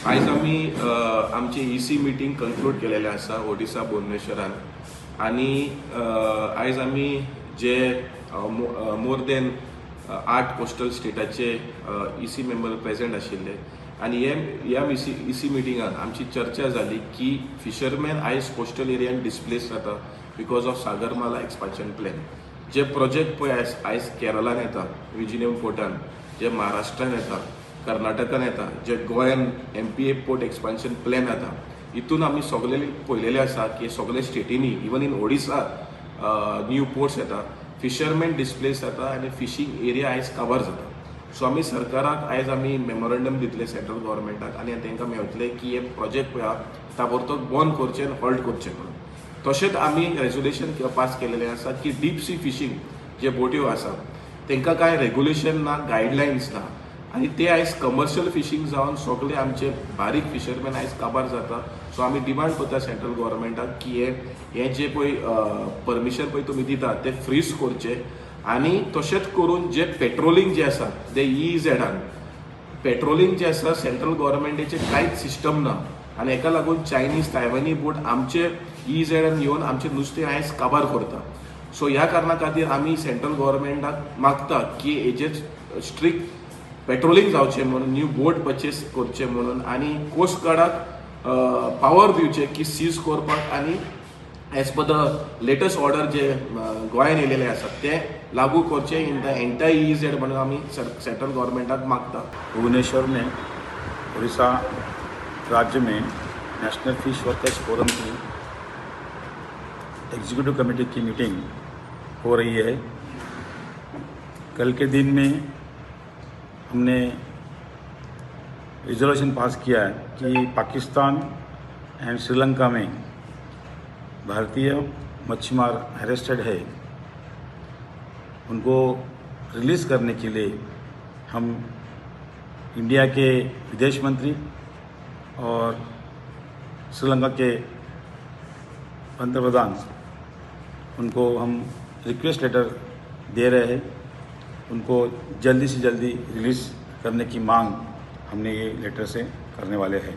आज आम्ही आमची ईसी मीटिंग कंक्लूड केलेले आसा ओडिशा भुवनेश्वरान आणि आज आम्ही जे मोर देन 8 कोस्टल स्टेटाचे ईसी मेंबर प्रेझेंट आशिल्ले आणि ह्या ईसी मिटिंगात आमची चर्चा झाली की फिशरमॅन आयज कोस्टल एरियान डिस्प्लेस जाता because of Sagarmala expansion plan. जे प्रोजेक्ट पळय आयज केरळान येता विजिनियम पोर्टान, जे महाराष्ट्रान येता, कर्नाटकान येता, जे गोंयान MPA पोर्ट एक्सपान्शन प्लॅन येता, हितून आमी सगळे पळयलेले आसा की सगळे स्टेटींनी even in Odisha new ports येता, फिशरमॅन डिस्प्लेस जाता आणि फिशींग एरिया आयज कवर जाता. सो आमी सरकाराक आयज आमी मेमोरंडम दितले सेंट्रल गव्हर्मेंटाक आणि तांकां मेळटले की हे प्रोजेक्ट पळय ताबडतोब बंद करचे आनी हॉल्ट करचे म्हणून. तशेंच आमी रेजोल्युशन पास केलेलें आसा की डीप सी फिशींग जे बोट्यो आसा तांकां कांय रेग्युलेशन ना, गायडलायन्स ना आणि ते आयज कमर्शियल फिशींग जावन सगळे आमचे बारीक फिशरमॅन आयज काबार जाता. सो आमी डिमांड करता सेंट्रल गव्हर्मेंटाक की हे जे पळय परमिशन पळय तुमी दिता ते फ्रीज करचे आणि तशेंच करून जे पेट्रोलिंग जे आसा ते EEZान पेट्रोलिंग जे आसा सेंट्रल गव्हर्मेंटाचे कांयच सिस्टम ना आणि हेका लागून चायनीज तायवानी बोट आमचे EEZान येवन आमचे नुस्तें आयज काबार करता. सो ह्या कारणा खातीर आमी सेंट्रल गव्हर्मेंटाक मागता की हेजेर स्ट्रिक्ट पेट्रोलिंग जावचे म्हणून, न्यू बोट परचेस करचे म्हणून आणि कोस्ट गार्डाक पावर दिवचे की सीज करपाक आणि as per the latest order जे गोंयान येयलेले आसात ते लागू करचे इन द एंटायर EEZ म्हणून आमी सेंट्रल गव्हर्मेंटाक मागता. भुवनेश्वर में उड़ीसा राज्य में नेशनल फिश वर्कर्स फोरम की एग्जीक्यूटिव कमेटी की मीटिंग हो रही है. कल के दिन में हमने रिजोल्यूशन पास किया है कि पाकिस्तान एंड श्रीलंका में भारतीय मच्छीमार अरेस्टेड है, उनको रिलीज़ करने के लिए हम इंडिया के विदेश मंत्री और श्रीलंका के पंतप्रधान उनको हम रिक्वेस्ट लेटर दे रहे हैं. उनको जल्दी से जल्दी रिलीज़ करने की मांग हमने ये लेटर से करने वाले हैं.